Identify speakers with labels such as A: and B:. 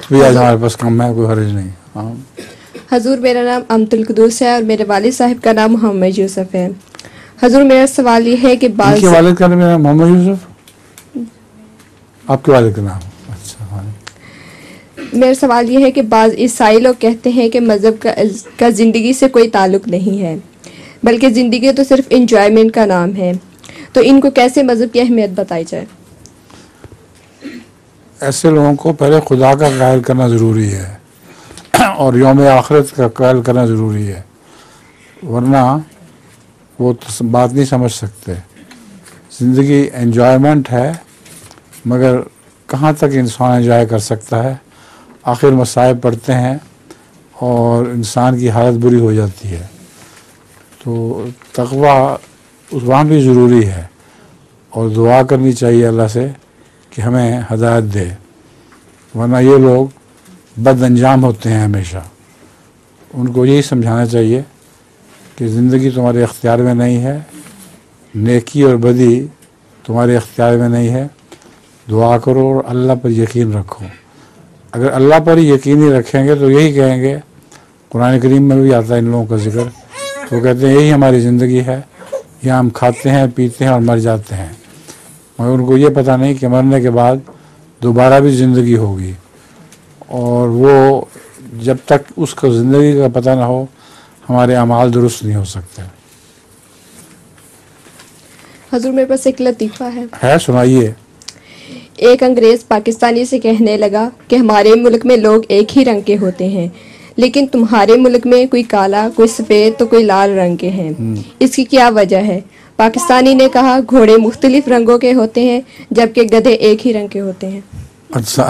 A: وقت بھی آج ہمارے پاس کم ہے، کوئی حرج نہیں. ہاں
B: حضور، میرا نام امت القدوس ہے اور میرے والد صاحب کا نام محمد یوسف ہے. حضور، میرا سوال یہ ہے کہ
A: ان کے والد کا نام محمد یوسف، آپ کے والد کا نام؟ اچھا.
B: میرا سوال یہ ہے کہ بعض عیسائی لوگ کہتے ہیں کہ مذہب کا زندگی سے کوئی تعلق نہیں ہے، بلکہ زندگی تو صرف انجوائمنٹ کا نام ہے، تو ان کو کیسے مذہب کی اہمیت بتائی جائے؟
A: ایسے لوگوں کو پہلے خدا کا قائل کرنا ضروری ہے اور یوم آخرت کا قائل کرنا ضروری ہے، ورنہ وہ بات نہیں سمجھ سکتے. زندگی انجوائمنٹ ہے، مگر کہاں تک انسان انجوائے کر سکتا ہے؟ آخر مصائب پڑتے ہیں اور انسان کی حالت بری ہو جاتی ہے. تو تقویٰ وہاں بھی ضروری ہے اور دعا کرنی چاہیے اللہ سے کہ ہمیں ہدایت دے، ورنہ یہ لوگ بد انجام ہوتے ہیں ہمیشہ. ان کو یہی سمجھانا چاہیے کہ زندگی تمہارے اختیار میں نہیں ہے، نیکی اور بدی تمہارے اختیار میں نہیں ہے. دعا کرو اور اللہ پر یقین رکھو. اگر اللہ پر یقین ہی رکھیں گے تو یہی کہیں گے، قرآن کریم میں بھی آتا ہے ان لوگوں کا ذکر، تو وہ کہتے ہیں یہی ہماری زندگی ہے، یہاں ہم کھاتے ہیں پیتے ہیں اور مر جاتے ہیں. مگر ان کو یہ پتہ نہیں کہ مرنے کے بعد دوبارہ بھی زندگی ہوگی، اور وہ جب تک اس کو زندگی کا پتہ نہ ہو ہمارے اعمال درست نہیں ہو سکتے.
B: حضور، میرے پاس ایک لطیفہ ہے.
A: سنائیے.
B: ایک انگریز پاکستانی سے کہنے لگا کہ ہمارے ملک میں لوگ ایک ہی رنگ کے ہوتے ہیں، لیکن تمہارے ملک میں کوئی کالا، کوئی سفید تو کوئی لال رنگ کے ہیں، اس کی کیا وجہ ہے؟ پاکستانی نے کہا، گھوڑے مختلف رنگوں کے ہوتے ہیں جبکہ گدھے ایک ہی رنگ کے ہوتے ہیں.
A: اچھا.